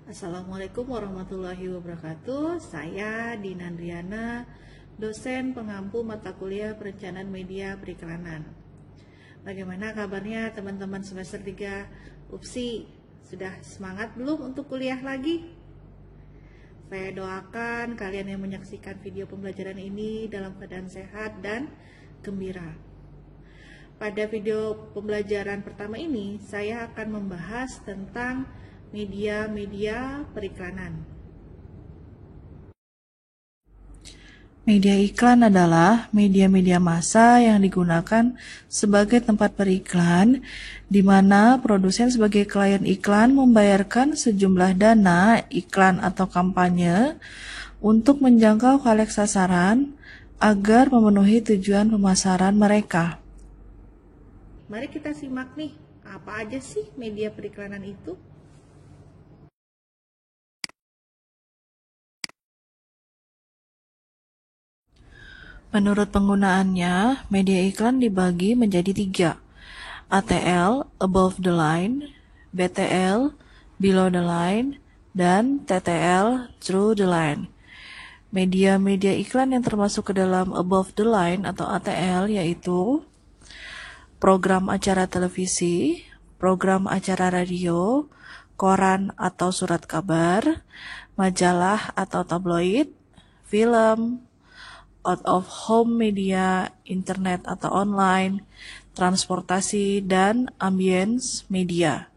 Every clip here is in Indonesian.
Assalamualaikum warahmatullahi wabarakatuh. Saya Dina Andriana, dosen pengampu mata kuliah Perencanaan Media Periklanan. Bagaimana kabarnya teman-teman semester 3 UPSI? Sudah semangat belum untuk kuliah lagi? Saya doakan kalian yang menyaksikan video pembelajaran ini dalam keadaan sehat dan gembira. Pada video pembelajaran pertama ini, saya akan membahas tentang media-media periklanan. Media iklan adalah media-media massa yang digunakan sebagai tempat beriklan, di mana produsen sebagai klien iklan membayarkan sejumlah dana iklan atau kampanye untuk menjangkau khalayak sasaran agar memenuhi tujuan pemasaran mereka. Mari kita simak nih, apa aja sih media periklanan itu? Menurut penggunaannya, media iklan dibagi menjadi 3, ATL, above the line, BTL, below the line, dan TTL, through the line. Media-media iklan yang termasuk ke dalam above the line atau ATL yaitu program acara televisi, program acara radio, koran atau surat kabar, majalah atau tabloid, film, out of home media, internet atau online, transportasi, dan ambience media.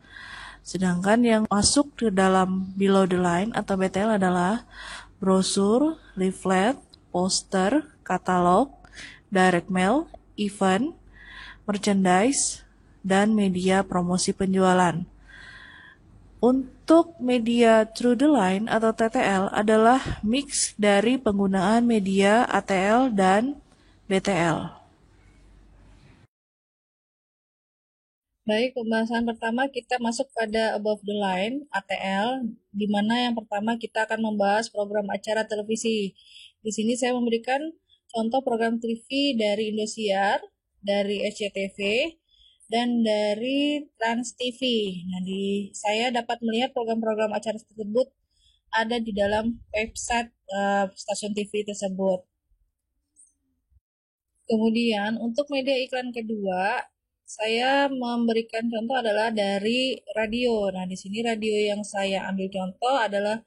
Sedangkan yang masuk ke dalam below the line atau BTL adalah brosur, leaflet, poster, katalog, direct mail, event, merchandise, dan media promosi penjualan. Untuk media through the line atau TTL adalah mix dari penggunaan media ATL dan BTL. Baik, pembahasan pertama kita masuk pada above the line ATL, di mana yang pertama kita akan membahas program acara televisi. Di sini saya memberikan contoh program TV dari Indosiar, dari SCTV, dan dari Trans TV. Nah, saya dapat melihat program-program acara tersebut ada di dalam website stasiun TV tersebut. Kemudian untuk media iklan kedua, saya memberikan contoh adalah dari radio. Nah, di sini radio yang saya ambil contoh adalah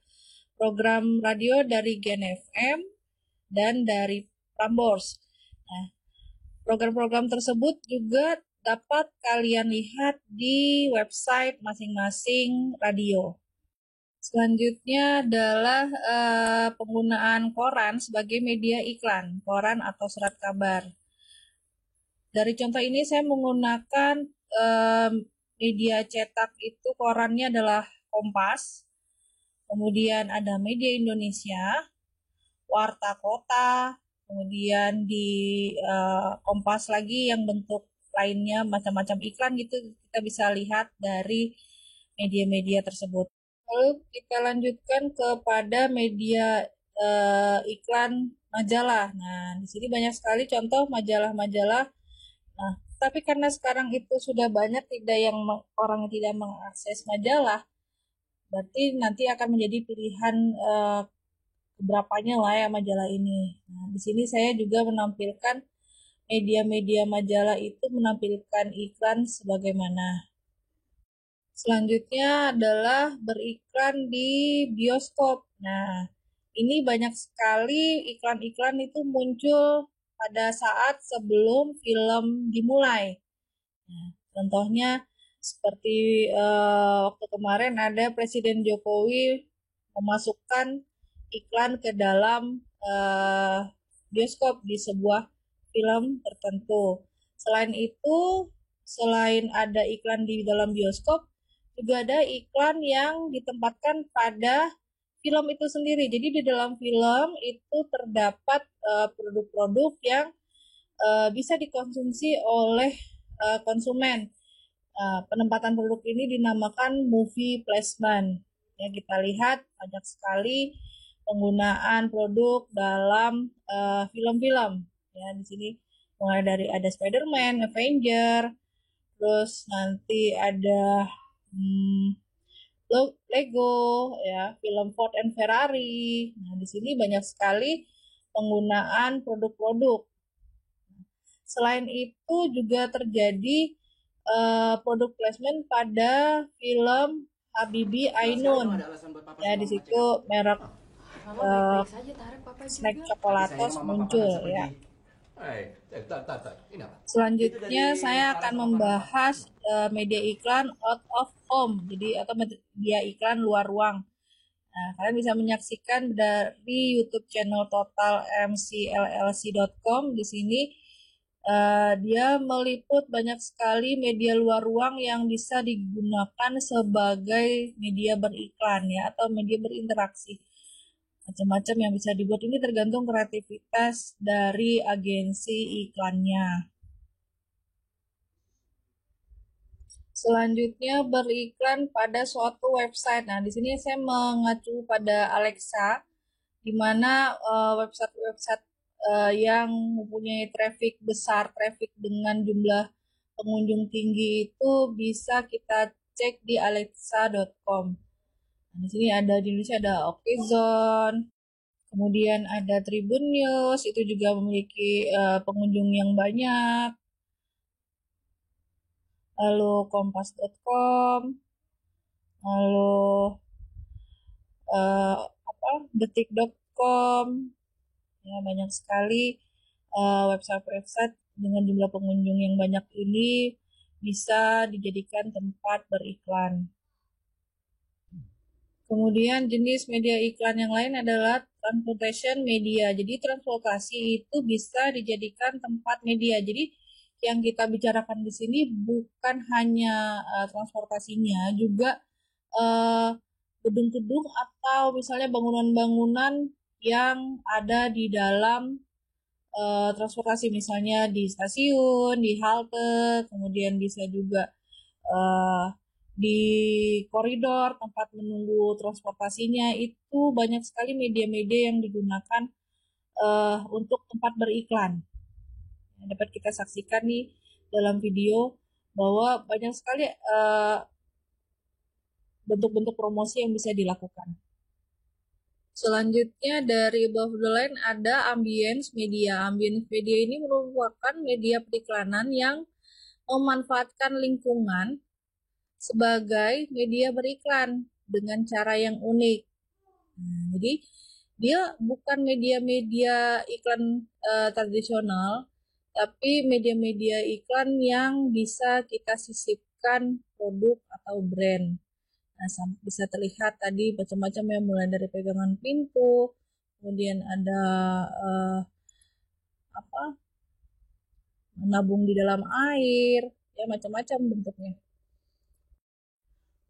program radio dari Gen FM dan dari Prambors. Nah, program-program tersebut juga dapat kalian lihat di website masing-masing radio. Selanjutnya adalah penggunaan koran sebagai media iklan, koran atau surat kabar. Dari contoh ini saya menggunakan media cetak itu korannya adalah Kompas, kemudian ada Media Indonesia, Warta Kota, kemudian di Kompas lagi yang bentuk lainnya macam-macam iklan gitu, kita bisa lihat dari media-media tersebut. Lalu kita lanjutkan kepada media iklan majalah. Nah, di sini banyak sekali contoh majalah-majalah. Nah, tapi karena sekarang itu sudah banyak orang yang tidak mengakses majalah, berarti nanti akan menjadi pilihan keberapanya lah ya majalah ini. Nah, di sini saya juga menampilkan media-media majalah itu menampilkan iklan sebagaimana. Selanjutnya adalah beriklan di bioskop. Nah, ini banyak sekali iklan-iklan itu muncul pada saat sebelum film dimulai. Nah, contohnya seperti waktu kemarin ada Presiden Jokowi memasukkan iklan ke dalam bioskop di sebuah film tertentu. Selain itu, selain ada iklan di dalam bioskop, juga ada iklan yang ditempatkan pada film itu sendiri. Jadi di dalam film itu terdapat produk-produk yang bisa dikonsumsi oleh konsumen. Penempatan produk ini dinamakan movie placement. Ya, kita lihat banyak sekali penggunaan produk dalam film-film. Ya, di sini mulai dari ada Spider-Man, Avenger, terus nanti ada Lego, ya, film Ford and Ferrari. Nah, di sini banyak sekali penggunaan produk-produk. Selain itu juga terjadi produk placement pada film Habibie Ainun. Ya, di situ merek Mama uh, baik-baik saja, Tarek papa snack juga. Tapi sayangnya coklatos mama papa nggak muncul, bisa ya. pergi. Tar. Ini apa? Itu Selanjutnya dari saya Sarah akan sama Panama. membahas media iklan out of home, jadi atau media iklan luar ruang. Nah, kalian bisa menyaksikan dari YouTube channel Total MCLLC.com. Di sini dia meliput banyak sekali media luar ruang yang bisa digunakan sebagai media beriklan, ya, atau media berinteraksi. Macam-macam yang bisa dibuat, ini tergantung kreativitas dari agensi iklannya. Selanjutnya beriklan pada suatu website. Nah, di sini saya mengacu pada Alexa, di mana website-website yang mempunyai traffic besar, traffic dengan jumlah pengunjung tinggi itu bisa kita cek di alexa.com. Nah, di sini ada di Indonesia ada Okezone, kemudian ada Tribun News, itu juga memiliki pengunjung yang banyak. Lalu kompas.com, lalu uh, detik.com, ya, banyak sekali website-website dengan jumlah pengunjung yang banyak ini bisa dijadikan tempat beriklan. Kemudian jenis media iklan yang lain adalah transportation media. Jadi transportasi itu bisa dijadikan tempat media. Jadi yang kita bicarakan di sini bukan hanya transportasinya, juga gedung-gedung atau misalnya bangunan-bangunan yang ada di dalam transportasi, misalnya di stasiun, di halte, kemudian bisa juga uh, di koridor tempat menunggu transportasinya. Itu banyak sekali media-media yang digunakan untuk tempat beriklan. Dapat kita saksikan nih dalam video bahwa banyak sekali bentuk-bentuk promosi yang bisa dilakukan. Selanjutnya dari above the line ada ambience media. Ambience media ini merupakan media periklanan yang memanfaatkan lingkungan sebagai media beriklan dengan cara yang unik. Nah, jadi dia bukan media-media iklan tradisional, tapi media-media iklan yang bisa kita sisipkan produk atau brand. Nah, bisa terlihat tadi macam-macam ya, mulai dari pegangan pintu, kemudian ada apa menabung di dalam air, ya, macam-macam bentuknya.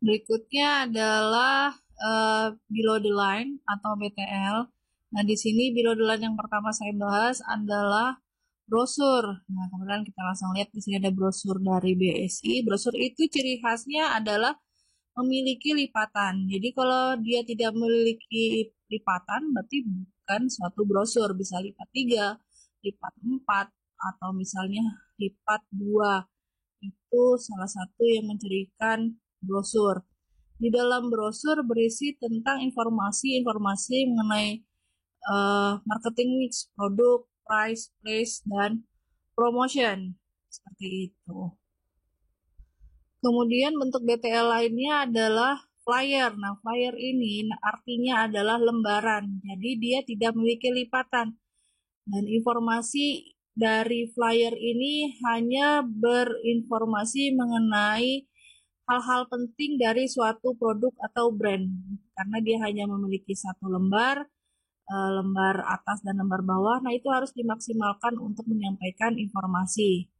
Berikutnya adalah below the line atau BTL. Nah, di sini below the line yang pertama saya bahas adalah brosur. Nah, kemudian kita langsung lihat di sini ada brosur dari BSI. Brosur itu ciri khasnya adalah memiliki lipatan. Jadi kalau dia tidak memiliki lipatan, berarti bukan suatu brosur. Bisa lipat 3, lipat 4, atau misalnya lipat 2. Itu salah satu yang mencirikan brosur. Di dalam brosur berisi tentang informasi-informasi mengenai marketing mix, produk, price, place, dan promotion. Seperti itu. Kemudian bentuk BTL lainnya adalah flyer. Nah, flyer ini artinya adalah lembaran. Jadi dia tidak memiliki lipatan. Dan informasi dari flyer ini hanya berinformasi mengenai hal-hal penting dari suatu produk atau brand. Karena dia hanya memiliki satu lembar, lembar atas dan lembar bawah. Nah, itu harus dimaksimalkan untuk menyampaikan informasi.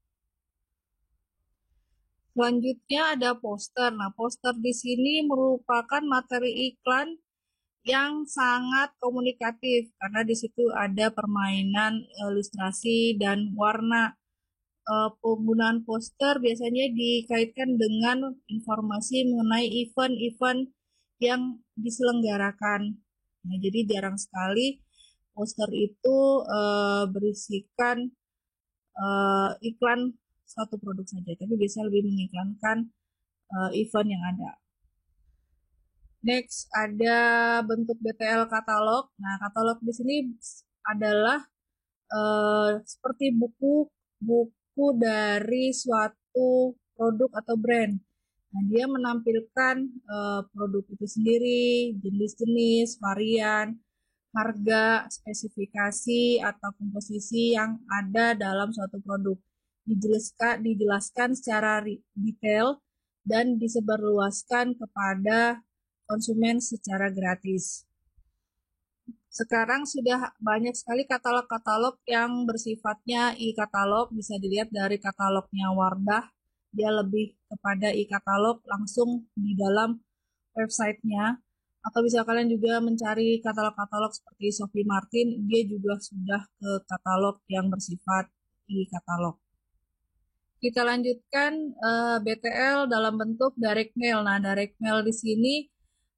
Selanjutnya ada poster. Nah, poster di sini merupakan materi iklan yang sangat komunikatif karena di situ ada permainan ilustrasi dan warna. Penggunaan poster biasanya dikaitkan dengan informasi mengenai event-event yang diselenggarakan. Nah, jadi jarang sekali poster itu berisikan iklan satu produk saja, tapi bisa lebih mengiklankan event yang ada. Next ada bentuk BTL katalog. Nah, katalog di sini adalah seperti buku dari suatu produk atau brand. Nah, dia menampilkan produk itu sendiri, jenis-jenis, varian, harga, spesifikasi, atau komposisi yang ada dalam suatu produk. Dijelaskan secara detail dan disebarluaskan kepada konsumen secara gratis. Sekarang sudah banyak sekali katalog-katalog yang bersifatnya e-katalog, bisa dilihat dari katalognya Wardah, dia lebih kepada e-katalog langsung di dalam websitenya, atau bisa kalian juga mencari katalog-katalog seperti Sophie Martin, dia juga sudah ke katalog yang bersifat e-katalog. Kita lanjutkan BTL dalam bentuk direct mail. Nah, direct mail di sini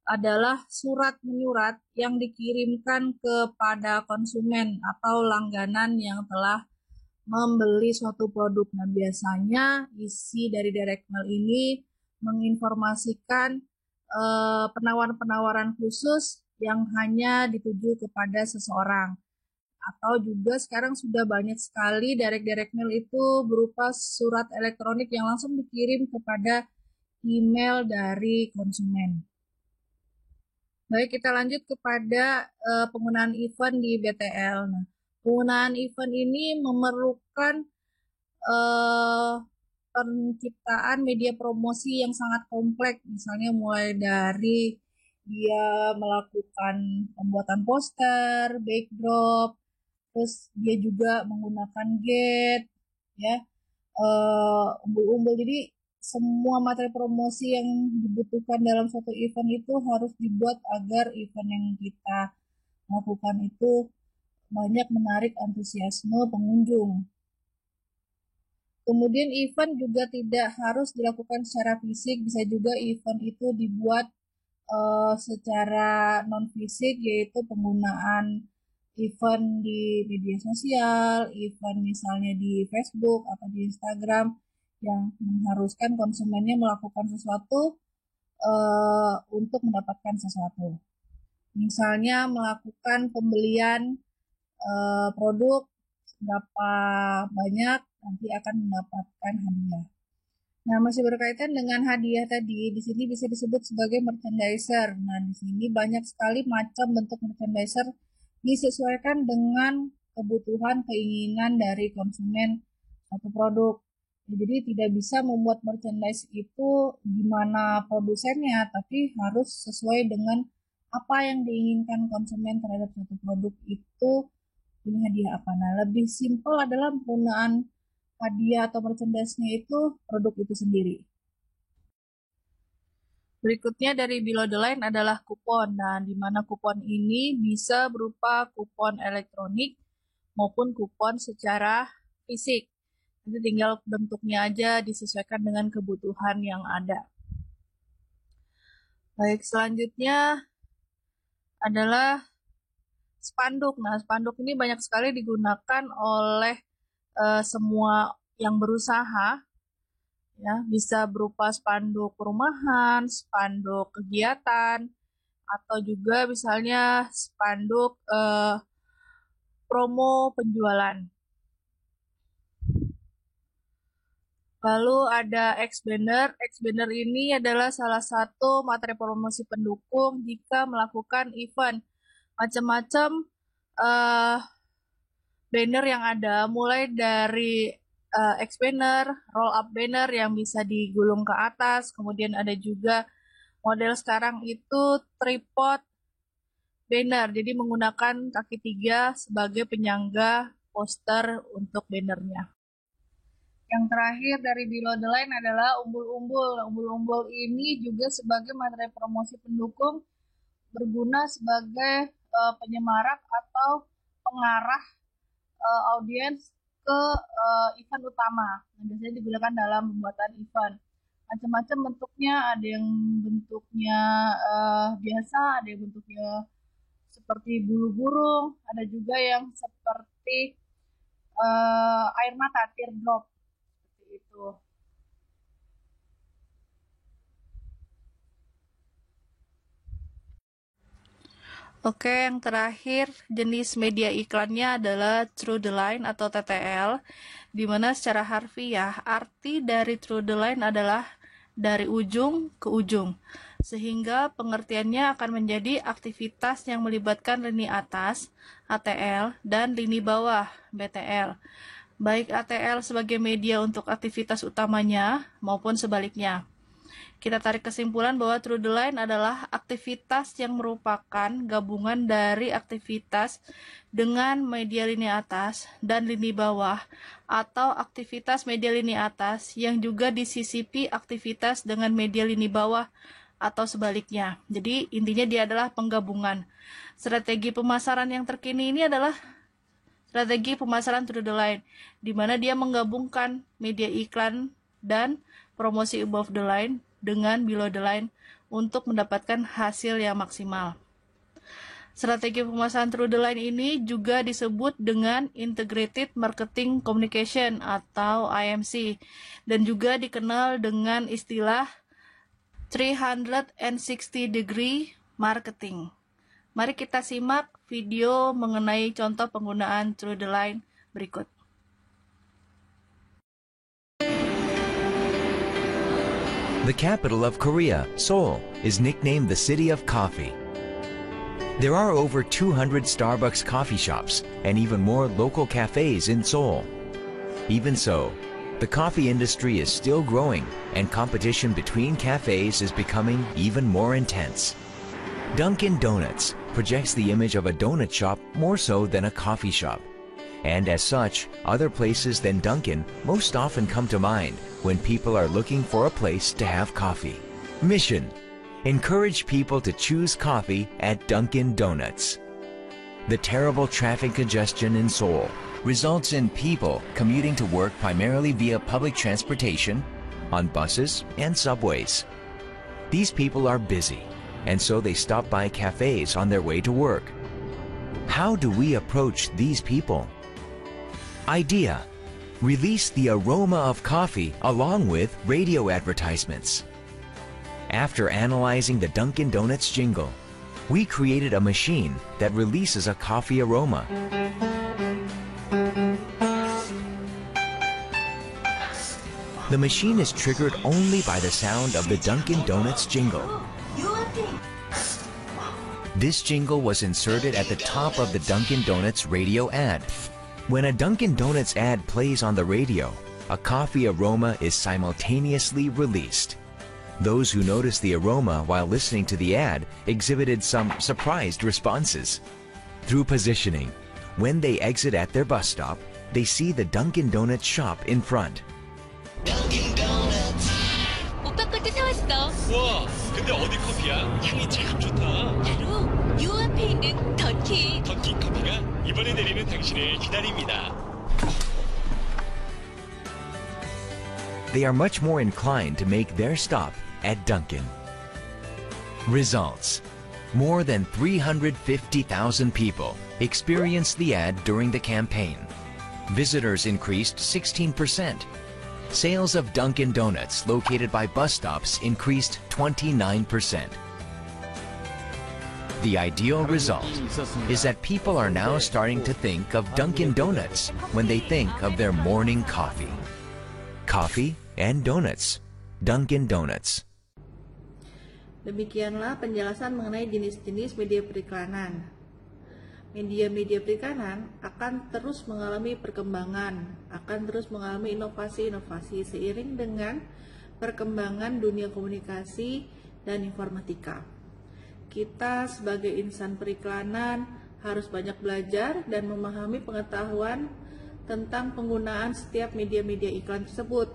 adalah surat menyurat yang dikirimkan kepada konsumen atau langganan yang telah membeli suatu produk. Nah, biasanya isi dari direct mail ini menginformasikan penawaran-penawaran khusus yang hanya dituju kepada seseorang. Atau juga sekarang sudah banyak sekali direct mail itu berupa surat elektronik yang langsung dikirim kepada email dari konsumen. Baik, kita lanjut kepada penggunaan event di BTL. Nah, penggunaan event ini memerlukan penciptaan media promosi yang sangat kompleks, misalnya mulai dari dia melakukan pembuatan poster, backdrop, terus dia juga menggunakan gate, ya, umbul-umbul. Jadi semua materi promosi yang dibutuhkan dalam suatu event itu harus dibuat agar event yang kita lakukan itu banyak menarik antusiasme pengunjung. Kemudian event juga tidak harus dilakukan secara fisik, bisa juga event itu dibuat secara non fisik, yaitu penggunaan event di media sosial, event misalnya di Facebook atau di Instagram yang mengharuskan konsumennya melakukan sesuatu untuk mendapatkan sesuatu. Misalnya melakukan pembelian produk berapa banyak nanti akan mendapatkan hadiah. Nah, masih berkaitan dengan hadiah tadi, di sini bisa disebut sebagai merchandiser. Nah, di sini banyak sekali macam bentuk merchandiser disesuaikan dengan kebutuhan keinginan dari konsumen satu produk. Jadi tidak bisa membuat merchandise itu gimana produsennya, tapi harus sesuai dengan apa yang diinginkan konsumen terhadap satu produk itu, punya hadiah apa. Nah, lebih simpel adalah penggunaan hadiah atau merchandise-nya itu produk itu sendiri. Berikutnya dari below the line adalah kupon. Nah, di mana kupon ini bisa berupa kupon elektronik maupun kupon secara fisik. Jadi tinggal bentuknya aja disesuaikan dengan kebutuhan yang ada. Baik, selanjutnya adalah spanduk. Nah, spanduk ini banyak sekali digunakan oleh semua yang berusaha, ya, bisa berupa spanduk perumahan, spanduk kegiatan, atau juga misalnya spanduk promo penjualan. Lalu ada X-Banner. X-Banner ini adalah salah satu materi promosi pendukung jika melakukan event. Macam-macam banner yang ada, mulai dari X-Banner, roll up banner yang bisa digulung ke atas, kemudian ada juga model sekarang itu tripod banner, jadi menggunakan kaki 3 sebagai penyangga poster untuk bannernya. Yang terakhir dari below the line adalah umbul-umbul. Umbul-umbul ini juga sebagai materi promosi pendukung, berguna sebagai penyemarak atau pengarah audiens ke event utama. Nah, biasanya digunakan dalam pembuatan event. Macam-macam bentuknya, ada yang bentuknya biasa, ada yang bentuknya seperti bulu burung, ada juga yang seperti air mata, teardrop, seperti itu. . Oke, yang terakhir jenis media iklannya adalah through the line atau TTL, di mana secara harfiah arti dari through the line adalah dari ujung ke ujung, sehingga pengertiannya akan menjadi aktivitas yang melibatkan lini atas (ATL) dan lini bawah (BTL), baik ATL sebagai media untuk aktivitas utamanya maupun sebaliknya. Kita tarik kesimpulan bahwa through the line adalah aktivitas yang merupakan gabungan dari aktivitas dengan media lini atas dan lini bawah, atau aktivitas media lini atas yang juga disisipi aktivitas dengan media lini bawah atau sebaliknya. Jadi intinya dia adalah penggabungan. Strategi pemasaran yang terkini ini adalah strategi pemasaran through the line, di mana dia menggabungkan media iklan dan promosi above the line dengan below the line untuk mendapatkan hasil yang maksimal. Strategi pemasaran through the line ini juga disebut dengan Integrated Marketing Communication atau IMC, dan juga dikenal dengan istilah 360 degree marketing. Mari kita simak video mengenai contoh penggunaan through the line berikut. The capital of Korea, Seoul, is nicknamed the City of Coffee. There are over 200 Starbucks coffee shops and even more local cafes in Seoul. Even so, the coffee industry is still growing and competition between cafes is becoming even more intense. Dunkin' Donuts projects the image of a donut shop more so than a coffee shop. And as such, other places than Dunkin' most often come to mind when people are looking for a place to have coffee. Mission: encourage people to choose coffee at Dunkin' Donuts. The terrible traffic congestion in Seoul results in people commuting to work primarily via public transportation, on buses and subways. These people are busy, and so they stop by cafes on their way to work. How do we approach these people? Idea: release the aroma of coffee along with radio advertisements. After analyzing the Dunkin' Donuts jingle, we created a machine that releases a coffee aroma. The machine is triggered only by the sound of the Dunkin' Donuts jingle. This jingle was inserted at the top of the Dunkin' Donuts radio ad. When a Dunkin' Donuts ad plays on the radio, a coffee aroma is simultaneously released. Those who noticed the aroma while listening to the ad exhibited some surprised responses. Through positioning, when they exit at their bus stop, they see the Dunkin' Donuts shop in front. Dunkin' Donuts. 오빠 것도 사왔어. 와, 근데 어디 커피야? 향이 참 좋다. 바로 요 앞에 있는 던키. 던키 커피가 이번에 내리는 당신을 기다립니다. They are much more inclined to make their stop at Dunkin'. Results: more than 350,000 people experienced the ad during the campaign. Visitors increased 16%. Sales of Dunkin' Donuts located by bus stops increased 29%. The ideal result is that people are now starting to think of Dunkin' Donuts when they think of their morning coffee. Coffee and donuts. Dunkin' Donuts. Demikianlah penjelasan mengenai jenis-jenis media periklanan. Media-media periklanan akan terus mengalami perkembangan, akan terus mengalami inovasi-inovasi seiring dengan perkembangan dunia komunikasi dan informatika. Kita sebagai insan periklanan harus banyak belajar dan memahami pengetahuan tentang penggunaan setiap media-media iklan tersebut,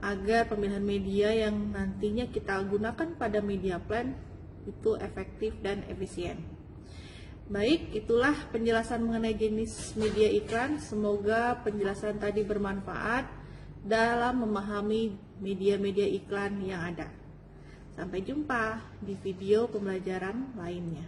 agar pemilihan media yang nantinya kita gunakan pada media plan itu efektif dan efisien. Baik, itulah penjelasan mengenai jenis media iklan. Semoga penjelasan tadi bermanfaat dalam memahami media-media iklan yang ada. Sampai jumpa di video pembelajaran lainnya.